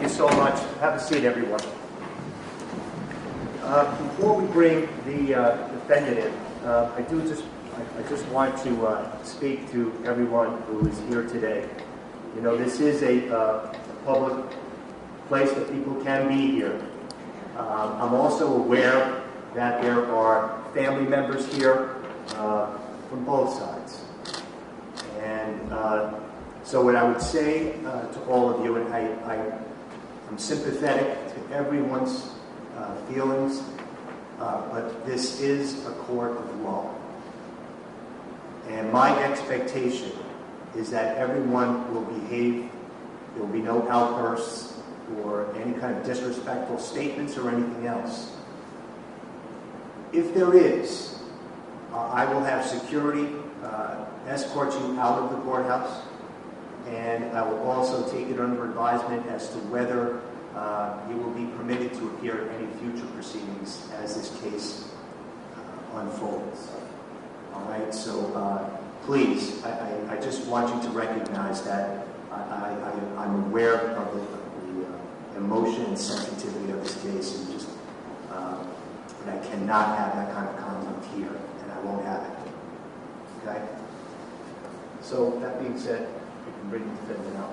you so much. Have a seat, everyone. Before we bring the defendant in, I just want to speak to everyone who is here today. You know, this is a public place that people can be here. I'm also aware that there are family members here from both sides. And so what I would say to all of you, and I'm sympathetic to everyone's feelings, but this is a court of law. And my expectation is that everyone will behave. There will be no outbursts or any kind of disrespectful statements or anything else. If there is, I will have security escort you out of the courthouse, and I will also take it under advisement as to whether you will be permitted to appear at any future proceedings as this case unfolds. All right, so please, I just want you to recognize that I'm aware of the emotion and sensitivity of this case, and just and I cannot have that kind of conduct here, and I won't have it. Okay? So that being said, we can bring the defendant out.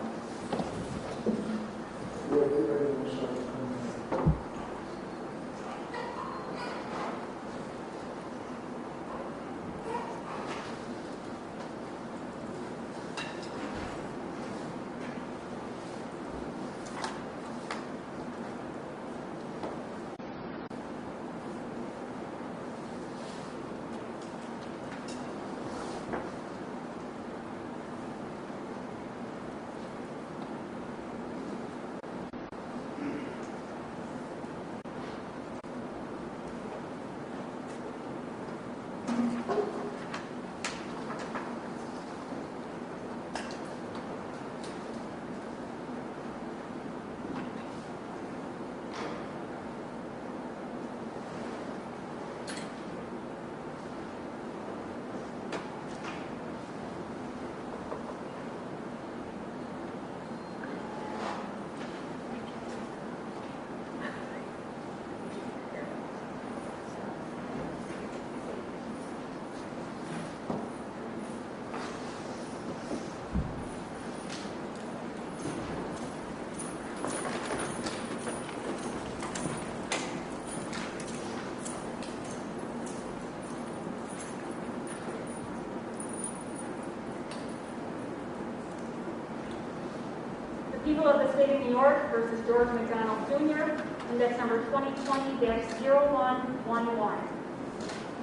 People of the State of New York versus George McDonald Jr., index number 2020-0111.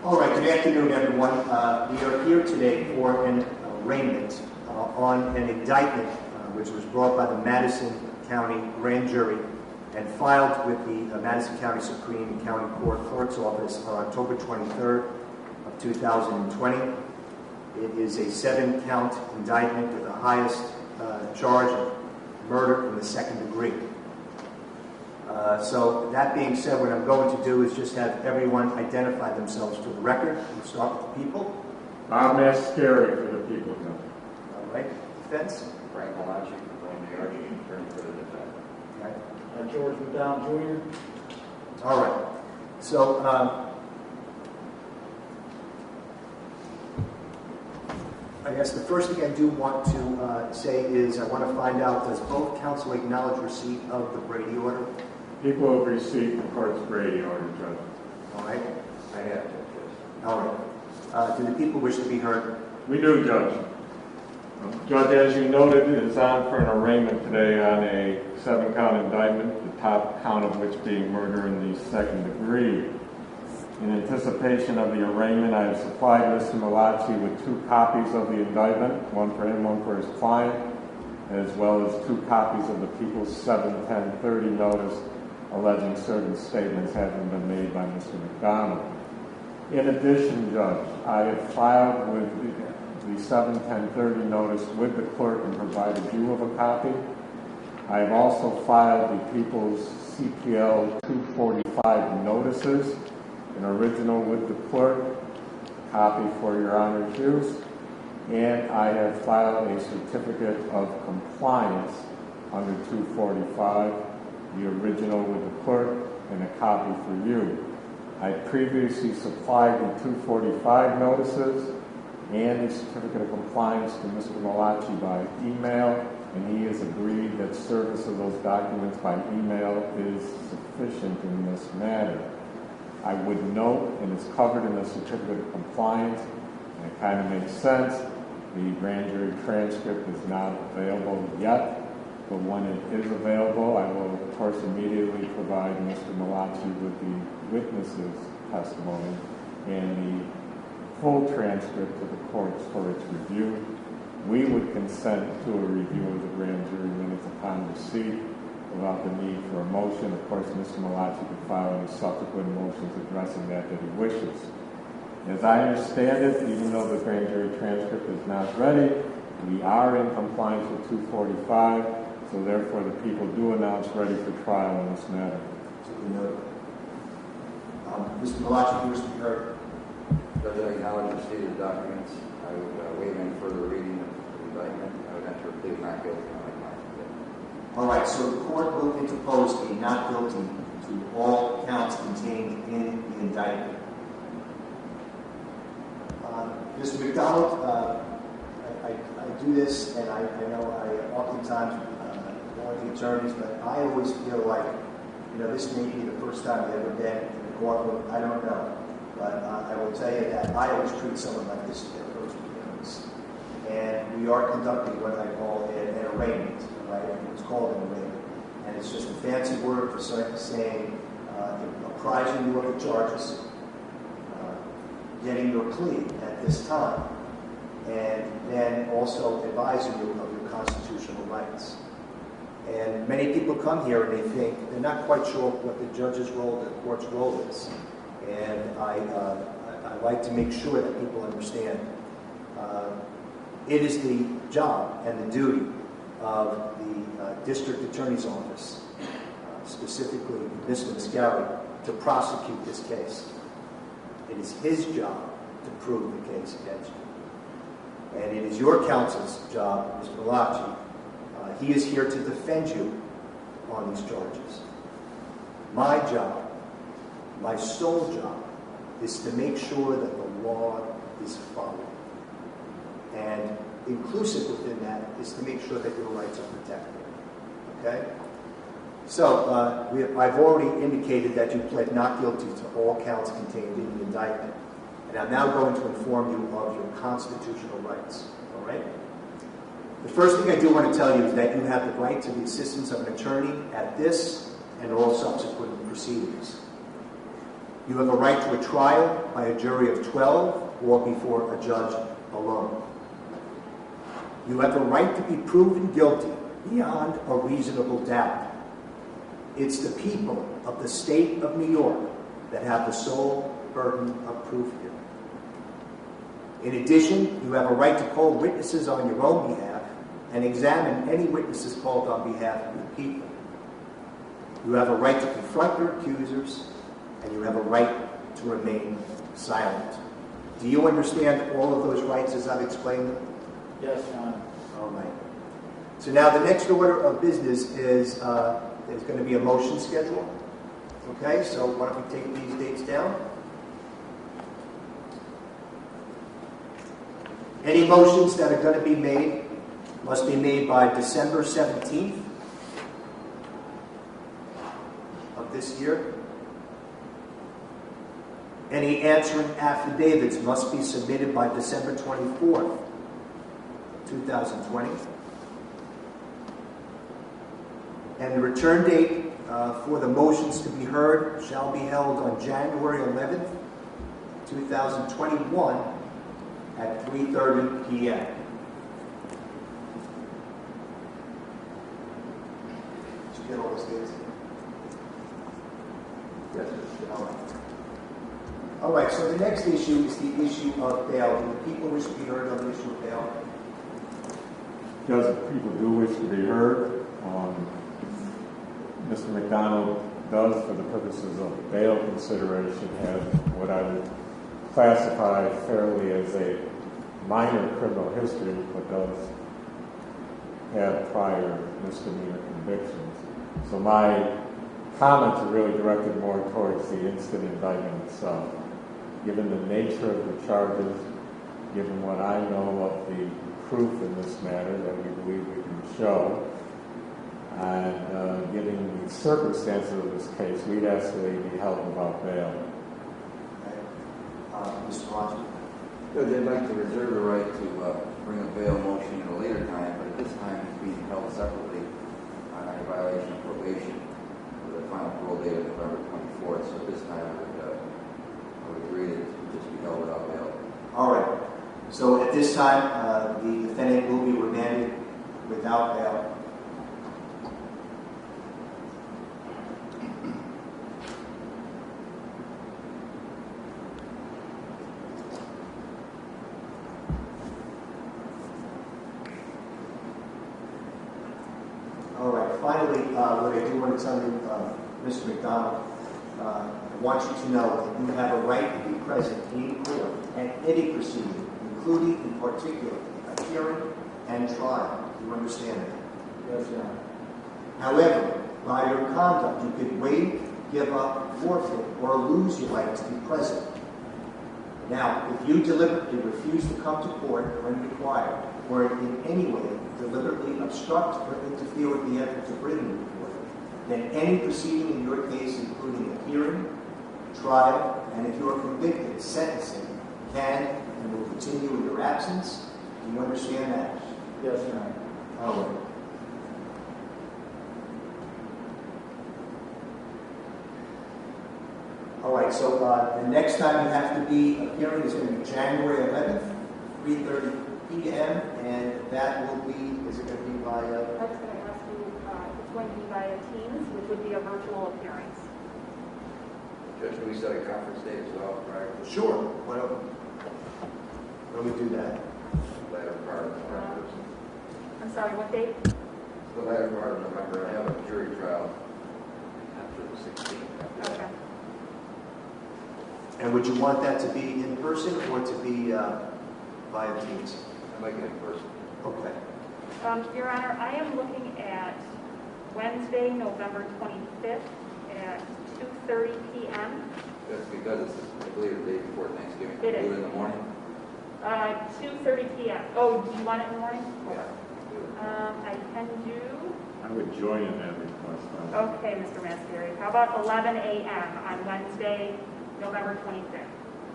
All right, good afternoon, everyone. We are here today for an arraignment on an indictment which was brought by the Madison County Grand Jury and filed with the Madison County Supreme and County Court Clerk's Office on October 23rd of 2020. It is a 7-count indictment with the highest charge of murder in the second degree. So that being said, what I'm going to do is just have everyone identify themselves for the record. We'll start with the people. I'm Mascari for the people. All right. Defense. Frank Malachi, New York, attorney for the defendant. Okay. George McDonald Jr. All right. So I guess the first thing I do want to say is I want to find out, does both counsel acknowledge receipt of the Brady order? People have received the court's Brady order, Judge. All right. I have to, yes. All right. Do the people wish to be heard? We do, Judge. Judge, as you noted, it is on for an arraignment today on a 7-count indictment, the top count of which being murder in the second degree. In anticipation of the arraignment, I have supplied Mr. Malachi with 2 copies of the indictment, one for him, one for his client, as well as 2 copies of the People's 7-10-30 notice alleging certain statements having been made by Mr. McDonald. In addition, Judge, I have filed with the 7-10-30 notice with the clerk and provided you with a copy. I have also filed the People's CPL 245 notices, an original with the clerk, copy for your honor's use, and I have filed a certificate of compliance under 245 the original with the clerk and a copy for you. I previously supplied the 245 notices and the certificate of compliance to Mr. Malachi by email, and he has agreed that service of those documents by email is sufficient in this matter. I would note, and it's covered in the certificate of compliance, and it kind of makes sense, the grand jury transcript is not available yet, but when it is available, I will, of course, immediately provide Mr. Malachi with the witness's testimony and the full transcript to the courts for its review. We would consent to a review of the grand jury minutes upon receipt without the need for a motion. Of course, Mr. Malachi could file any subsequent motions addressing that he wishes. As I understand it, even though the grand jury transcript is not ready, we are in compliance with 245, so therefore the people do announce ready for trial in this matter. So we know. Mr. Malachi, you wish to be heard. Judge, I acknowledge receipt of the documents. I would waive any further reading of the indictment. I would enter a plea of not guilty on my client. All right, so the court will interpose a not guilty to all counts contained in the indictment. Mr. McDonald, I do this, and I know I oftentimes warn the attorneys, but I always feel like, this may be the first time I've ever been in the courtroom. I don't know. But I will tell you that I always treat someone like this as their first appearance. And we are conducting what I call an arraignment, right? It's called an arraignment. And it's just a fancy word for saying apprising you of the charges, getting your plea at this time, and then also advising you of your constitutional rights. And many people come here and they think they're not quite sure what the judge's role, the court's role is. And I like to make sure that people understand it is the job and the duty of the district attorney's office, specifically Mr. Garrow, to prosecute this case. It is his job to prove the case against you. And it is your counsel's job, Mr. Malachi. He is here to defend you on these charges. My job, my sole job, is to make sure that the law is followed. And inclusive within that is to make sure that your rights are protected. Okay? So, I've already indicated that you pled not guilty to all counts contained in the indictment. And I'm now going to inform you of your constitutional rights. All right? The first thing I do want to tell you is that you have the right to the assistance of an attorney at this and all subsequent proceedings. You have a right to a trial by a jury of 12 or before a judge alone. You have the right to be proven guilty beyond a reasonable doubt. It's the people of the state of New York that have the sole burden of proof here. In addition, you have a right to call witnesses on your own behalf and examine any witnesses called on behalf of the people. You have a right to confront your accusers, and you have a right to remain silent. Do you understand all of those rights as I've explained them? Yes, Your Honor. All right. So now the next order of business is going to be a motion schedule. Okay, so why don't we take these dates down? Any motions that are going to be made must be made by December 17th of this year. Any answering affidavits must be submitted by December 24th, 2020. And the return date for the motions to be heard shall be held on January 11th, 2021 at 3:30 p.m. Did you get all those dates? Yes. All right, so the next issue is the issue of bail. Do the people wish to be heard on the issue of bail? Does people do wish to be heard? Mr. McDonald does, for the purposes of bail consideration, have what I would classify fairly as a minor criminal history, but does have prior misdemeanor convictions. So my comments are really directed more towards the instant indictment itself. Given the nature of the charges, given what I know of the proof in this matter that we believe we can show, and given the circumstances of this case, we'd ask that they be held without bail. Mr. Rogers? Good, they'd like to reserve the right to bring a bail motion at a later time, but at this time it's being held separately on a violation of probation with a final parole date of November 24th. So at this time I would agree that it would just be held without bail. All right. So at this time, the defendant will be remanded without bail. All right. Finally, what I do want to tell you, Mr. McDonald, I want you to know that you have a right to be present in court at any proceeding, including in particular a hearing and trial. Do you understand that? Yes, Your Honor. However, by your conduct, you could waive, give up, forfeit, or lose your right to be present. Now, if you deliberately refuse to come to court when required, or in any way deliberately obstruct or interfere with the effort to bring you to court, then any proceeding in your case, including a hearing, trial, and if you are convicted, sentencing, can and will continue in your absence. Do you understand that? Yes, Your Honor. All right. All right, so the next time you have to be appearing is going to be January 11th, 3:30 p.m., and that will be, is it going to be by... I was going to ask you, it's going to be via Teams, which would be a virtual appearance. Judge, can we set a conference date as well prior to Sure. Why don't we do that? the latter part of November? I'm sorry, what date? The latter part of November, I have a jury trial after the 16th. Okay. And would you want that to be in person or to be via Teams? I'd like it in person. Okay. Your Honor, I am looking at Wednesday, November 25th at 2:30 p.m. That's because it's, I believe, the day before Thanksgiving. It Can we is. do it in the morning? 2:30 p.m. Oh, do you want it in the morning? Yeah. I can do... I would join in that request. Okay, Mr. Mascari. How about 11 a.m. on Wednesday, November 25th?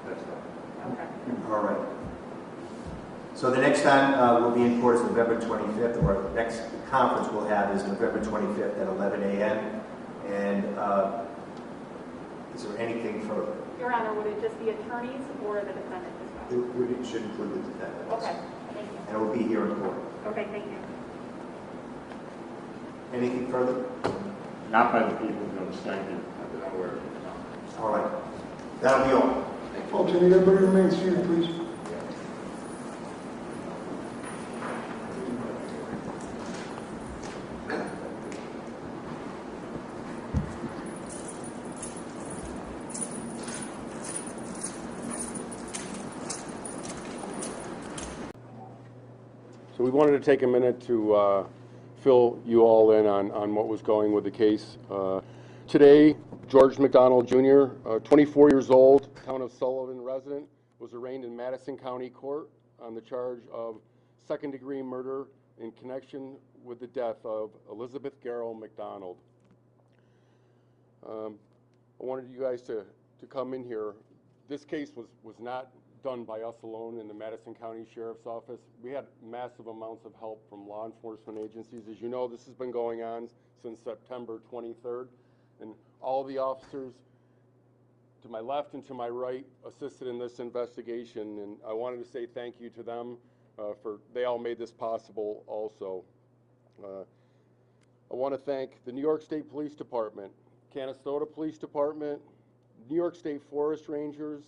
That's fine. Okay. All right. So the next time we'll be in court is November 25th, or the next conference we'll have is November 25th at 11 a.m. And is there anything further? Your Honor, would it just be attorneys or the defendant as well? It should include the defendant. Okay, thank you. And it will be here in court. Okay, thank you. Anything further? Not by the people, Judge. Thank you. Not that I'm aware of. No. All right. That'll be all. Thank you. Folks, I need everybody to remain seated, please. So we wanted to take a minute to fill you all in on what was going with the case. Today, George McDonald Jr., 24 years old, town of Sullivan resident, was arraigned in Madison County Court on the charge of second-degree murder in connection with the death of Elizabeth Garrow-McDonald. I wanted you guys to come in here. This case was not done by us alone in the Madison County Sheriff's Office. We had massive amounts of help from law enforcement agencies. As you know, this has been going on since September 23rd, and all the officers to my left and to my right assisted in this investigation, and I wanted to say thank you to them for they all made this possible also. I want to thank the New York State Police Department, Canastota Police Department, New York State Forest Rangers,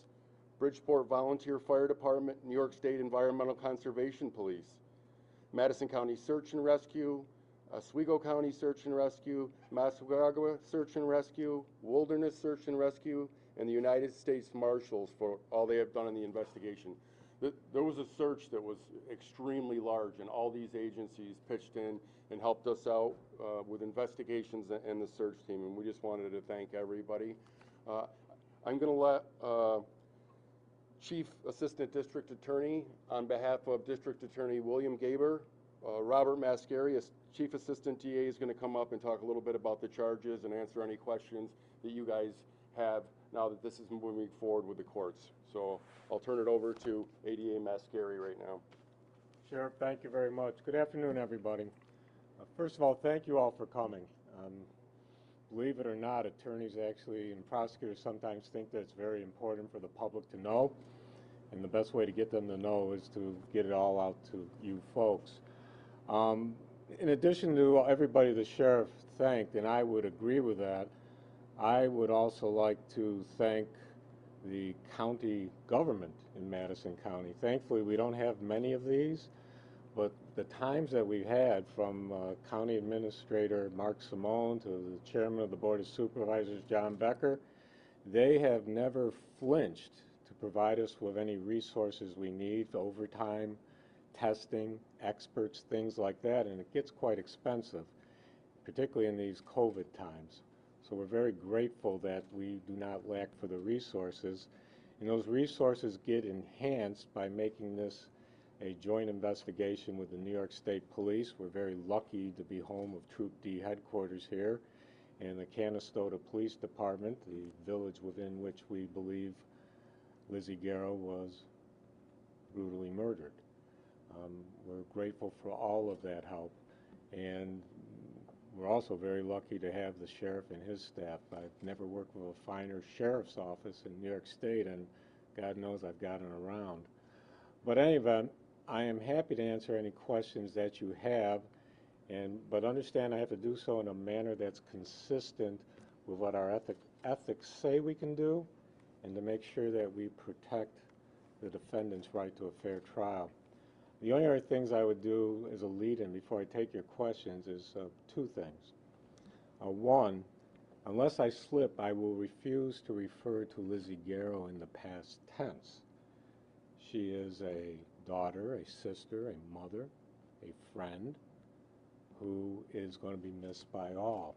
Bridgeport Volunteer Fire Department, New York State Environmental Conservation Police, Madison County Search and Rescue, Oswego County Search and Rescue, Massaguaga Search and Rescue, Wilderness Search and Rescue, and the United States Marshals for all they have done in the investigation. There was a search that was extremely large, and all these agencies pitched in and helped us out with investigations and the search team, and we just wanted to thank everybody. I'm going to let Chief Assistant District Attorney, on behalf of District Attorney William Gaber, Robert Mascari, as Chief Assistant DA, is going to come up and talk a little bit about the charges and answer any questions that you guys have now that this is moving forward with the courts. So I'll turn it over to ADA Mascari right now. Sheriff, thank you very much. Good afternoon, everybody. First of all, thank you all for coming. Believe it or not, attorneys actually and prosecutors sometimes think that it's very important for the public to know, and the best way to get them to know is to get it all out to you folks. In addition to everybody the sheriff thanked, and I would agree with that, I would also like to thank the county government in Madison County. Thankfully, we don't have many of these, but the times that we've had, from County Administrator Mark Simone to the Chairman of the Board of Supervisors, John Becker, they have never flinched to provide us with any resources we need for overtime, testing, experts, things like that, and it gets quite expensive, particularly in these COVID times. So we're very grateful that we do not lack for the resources, and those resources get enhanced by making this a joint investigation with the New York State Police. We're very lucky to be home of Troop D headquarters here, and the Canastota Police Department, the village within which we believe Lizzie Garrow was brutally murdered. We're grateful for all of that help, and we're also very lucky to have the sheriff and his staff. I've never worked with a finer sheriff's office in New York State, and God knows I've gotten around. But in any event, I am happy to answer any questions that you have, but understand I have to do so in a manner that's consistent with what our ethics say we can do, and to make sure that we protect the defendant's right to a fair trial. The only other things I would do as a lead-in before I take your questions is two things. One, unless I slip, I will refuse to refer to Lizzie Garrow in the past tense. She is a daughter, a sister, a mother, a friend who is going to be missed by all.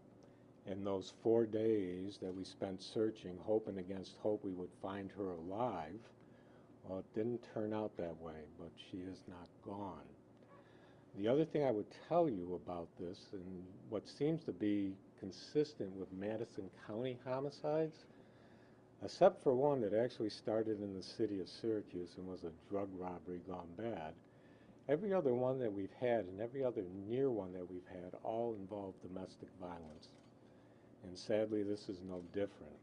And those 4 days that we spent searching, hoping against hope we would find her alive, well, it didn't turn out that way, but she is not gone. The other thing I would tell you about this, and what seems to be consistent with Madison County homicides, except for one that actually started in the city of Syracuse and was a drug robbery gone bad, every other one that we've had and every other near one that we've had all involve domestic violence. And sadly, this is no different.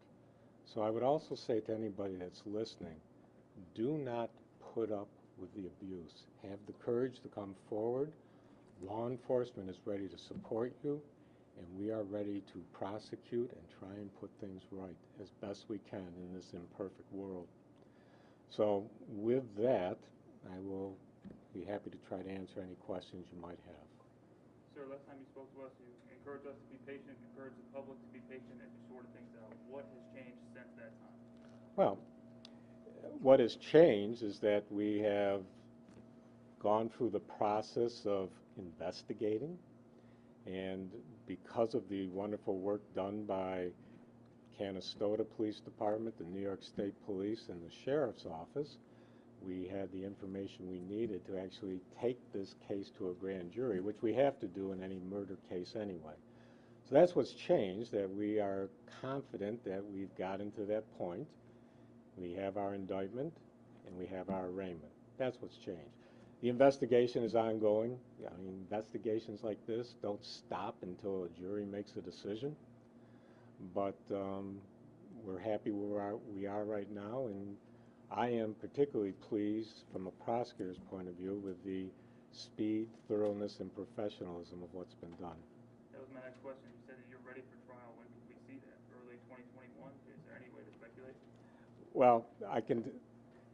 So I would also say to anybody that's listening, do not put up with the abuse. Have the courage to come forward. Law enforcement is ready to support you, and we are ready to prosecute and try and put things right as best we can in this imperfect world. So with that, I will be happy to try to answer any questions you might have. Sir, last time you spoke to us, you encouraged us to be patient, encouraged the public to be patient and to sort things out. What has changed since that time? Well, what has changed is that we have gone through the process of investigating, and because of the wonderful work done by Canastota Police Department, the New York State Police, and the Sheriff's Office, we had the information we needed to actually take this case to a grand jury, which we have to do in any murder case anyway. So that's what's changed, that we are confident that we've gotten to that point. We have our indictment, and we have our arraignment. That's what's changed. The investigation is ongoing. I mean, investigations like this don't stop until a jury makes a decision. But we're happy where we are right now, and I am particularly pleased from a prosecutor's point of view with the speed, thoroughness, and professionalism of what's been done. That was my next question. You said that you're ready for trial. When can we see that? Early 2021? Is there any way to speculate? Well,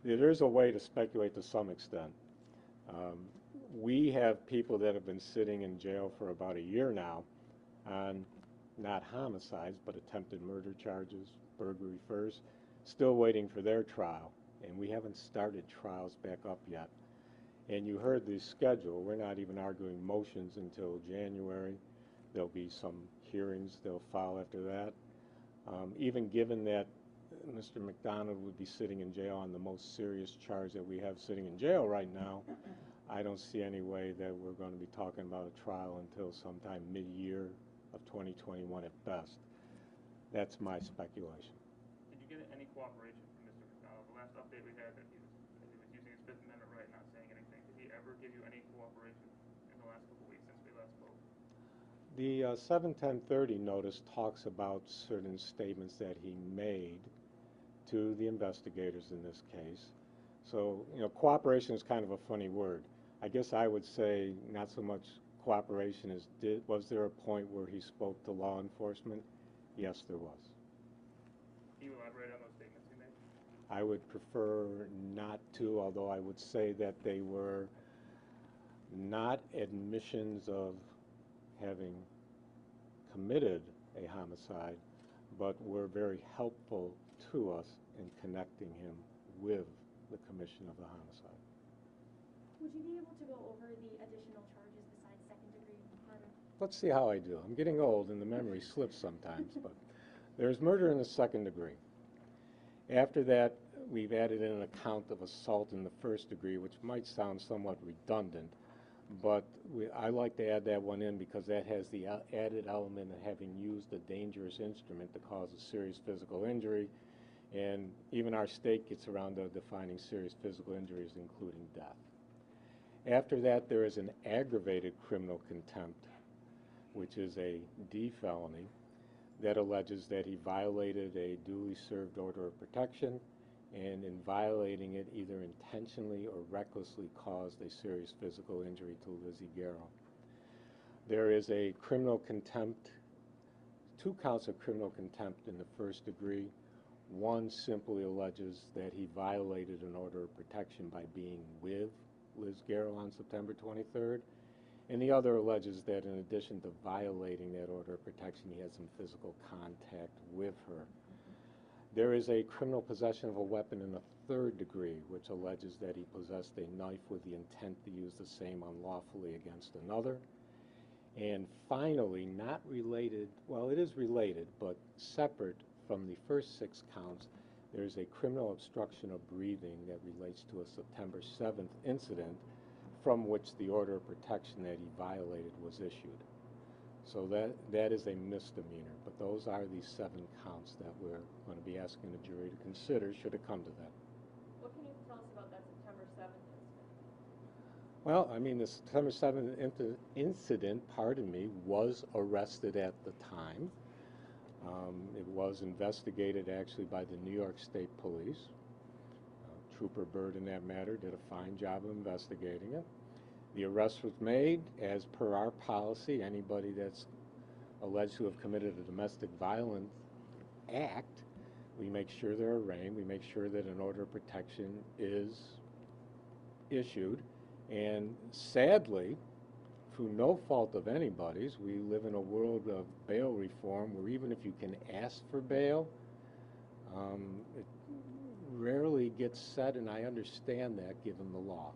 there is a way to speculate to some extent. We have people that have been sitting in jail for about a year now on not homicides, but attempted murder charges, burglary first, still waiting for their trial. and we haven't started trials back up yet. And you heard the schedule. We're not even arguing motions until January. There'll be some hearings they'll file after that. Even given that Mr. McDonald would be sitting in jail on the most serious charge that we have sitting in jail right now, I don't see any way that we're going to be talking about a trial until sometime mid-year of 2021 at best. That's my speculation. Did you get any cooperation from Mr. McDonald? The last update we had that he was using his Fifth Amendment right, not saying anything. Did he ever give you any cooperation in the last couple of weeks since we last spoke? The 71030 notice talks about certain statements that he made to the investigators in this case. So, cooperation is kind of a funny word. I guess I would say not so much cooperation as was there a point where he spoke to law enforcement? Yes, there was. Can you elaborate on those statements he made? I would prefer not to, although I would say that they were not admissions of having committed a homicide, but were very helpful to us in connecting him with the commission of the homicide. Would you be able to go over the additional charges besides second-degree murder? Let's see how I do. I'm getting old and the memory slips sometimes, but there's murder in the second degree. After that, we've added in an account of assault in the first degree, which might sound somewhat redundant, but I like to add that one in because that has the added element of having used a dangerous instrument to cause a serious physical injury, and even our state gets around to defining serious physical injuries, including death. After that, there is an aggravated criminal contempt, which is a D felony, that alleges that he violated a duly served order of protection, and in violating it, either intentionally or recklessly caused a serious physical injury to Lizzie Garrow. There is a criminal contempt, 2 counts of criminal contempt in the first degree. One simply alleges that he violated an order of protection by being with Liz Garrow on September 23rd, and the other alleges that in addition to violating that order of protection, he had some physical contact with her. There is a criminal possession of a weapon in the third degree, which alleges that he possessed a knife with the intent to use the same unlawfully against another. And finally, not related, well, it is related, but separate from the first 6 counts, there's a criminal obstruction of breathing that relates to a September 7th incident from which the order of protection that he violated was issued. So that is a misdemeanor, but those are the 7 counts that we're going to be asking the jury to consider should it come to that. What can you tell us about that September 7th incident? Well, I mean, the September 7th incident, was arrested at the time. It was investigated actually by the New York State Police. Trooper Bird in that matter did a fine job of investigating it. The arrest was made. As per our policy, anybody that's alleged to have committed a domestic violence act, we make sure they're arraigned. We make sure that an order of protection is issued. And sadly, through no fault of anybody's, we live in a world of bail reform where even if you can ask for bail, it rarely gets set, and I understand that given the law.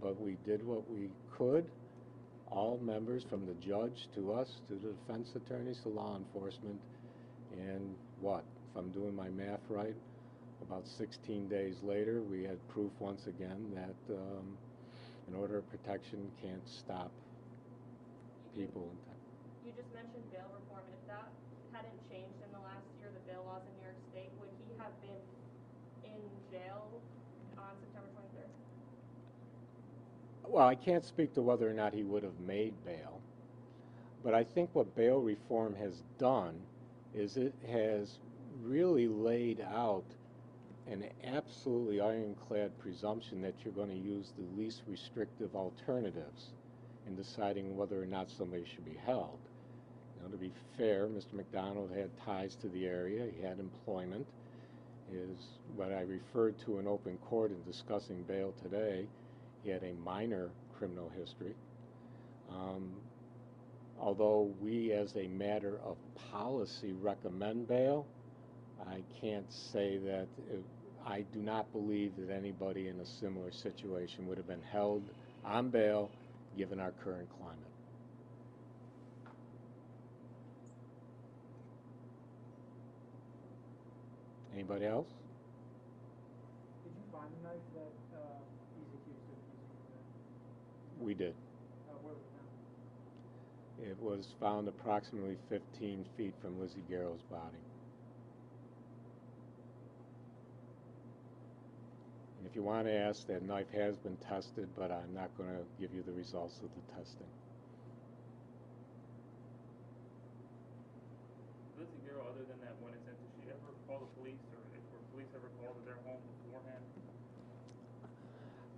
But we did what we could, all members from the judge to us, to the defense attorneys, to law enforcement, and what? If I'm doing my math right, about 16 days later, we had proof once again that an order of protection can't stop people. You just mentioned bail reform, and if that hadn't changed in the last year, the bail laws in New York State, would he have been in jail on September 23rd? Well, I can't speak to whether or not he would have made bail, but I think what bail reform has done is it has really laid out an absolutely ironclad presumption that you're going to use the least restrictive alternatives in deciding whether or not somebody should be held. You know, to be fair, Mr. McDonald had ties to the area. He had employment. Is what I referred to in open court in discussing bail today. He had a minor criminal history. Although we, as a matter of policy, recommend bail, I can't say that I do not believe that anybody in a similar situation would have been held on bail given our current climate. Anybody else? Did you find the knife that he's accused of using? We did. Where was it found? It was found approximately 15 feet from Lizzie Garrow's body. And if you want to ask, that knife has been tested, but I'm not going to give you the results of the testing. Lizzie Garrow, other than that one incident, did she ever call the police, or were police ever called to their home beforehand?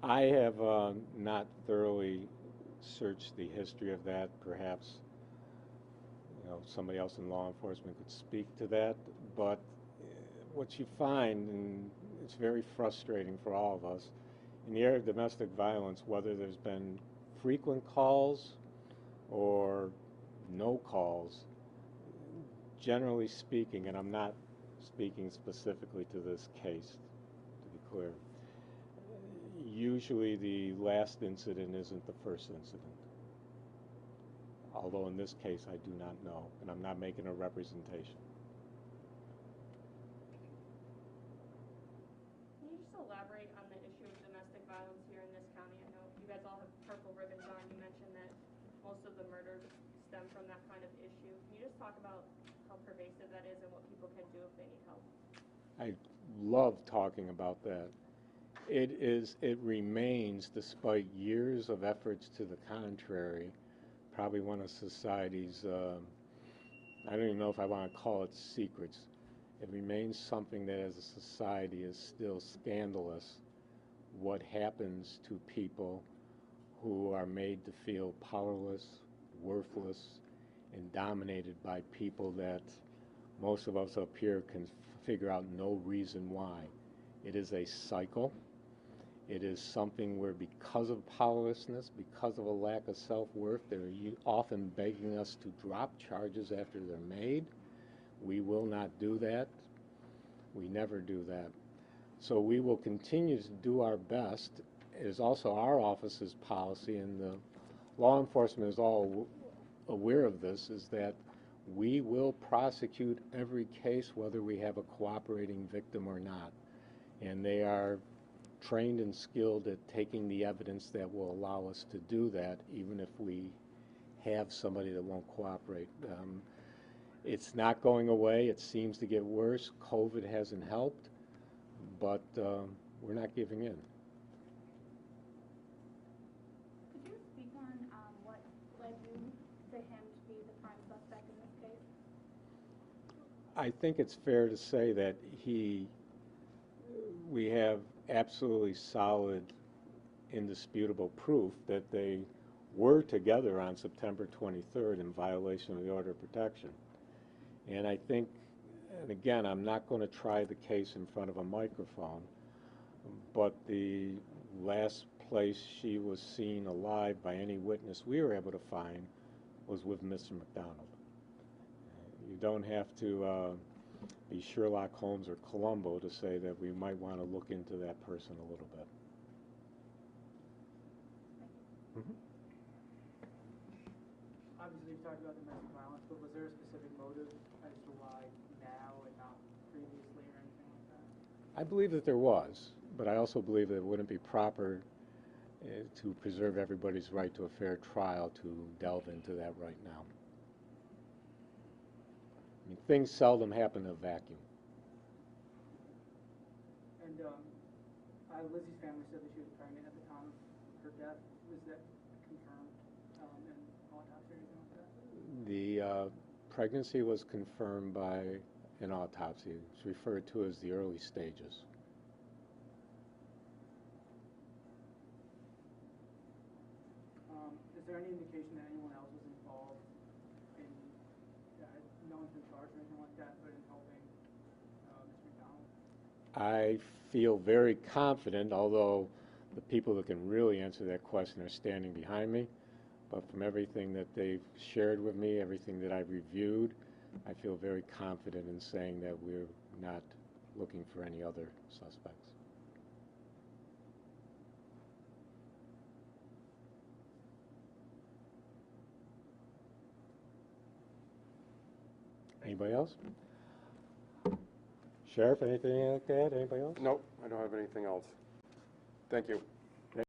I have not thoroughly searched the history of that. Perhaps, somebody else in law enforcement could speak to that. But what you find, and it's very frustrating for all of us, in the area of domestic violence, whether there's been frequent calls or no calls, generally speaking, and I'm not speaking specifically to this case, to be clear, usually the last incident isn't the first incident. Although in this case I do not know, and I'm not making a representation. Can you just elaborate on the issue of domestic violence here in this county? I know you guys all have purple ribbons on. You mentioned that most of the murders stem from that kind of issue. Can you just talk about how pervasive that is and what people can do if they need help? I love talking about that. It remains, despite years of efforts to the contrary, probably one of society's, I don't even know if I want to call it secrets. It remains something that as a society is still scandalous, what happens to people who are made to feel powerless, worthless, and dominated by people that most of us up here can figure out no reason why. It is a cycle. It is something where because of powerlessness, because of a lack of self-worth, they're often begging us to drop charges after they're made. We will not do that. We never do that. So we will continue to do our best. It is also our office's policy, and the law enforcement is all aware of this, is that we will prosecute every case whether we have a cooperating victim or not. And they are trained and skilled at taking the evidence that will allow us to do that, even if we have somebody that won't cooperate. It's not going away. It seems to get worse. COVID hasn't helped, but we're not giving in. Could you speak on what led you to him to be the prime suspect in this case? I think it's fair to say that we have absolutely solid, indisputable proof that they were together on September 23rd in violation of the order of protection. And I think, and again, I'm not going to try the case in front of a microphone, but the last place she was seen alive by any witness we were able to find was with Mr. McDonald. You don't have to be Sherlock Holmes or Columbo to say that we might want to look into that person a little bit. Obviously, you've talked about domestic violence, but was there a specific motive as to why now and not previously or anything like that? I believe that there was, but I also believe that it wouldn't be proper to preserve everybody's right to a fair trial to delve into that right now. I mean, things seldom happen in a vacuum. And Lizzie's family said that she was pregnant at the time of her death. Was that confirmed in autopsy or anything like that? The pregnancy was confirmed by an autopsy. It's referred to as the early stages. Is there any indication that anyone else was involved in, no one's been charged or anything like that, but in helping Mr. McDonald? I feel very confident, although the people that can really answer that question are standing behind me. But from everything that they've shared with me, everything that I've reviewed, I feel very confident in saying that we're not looking for any other suspects. Anybody else? Sheriff, anything like that? Anybody else? Nope, I don't have anything else. Thank you.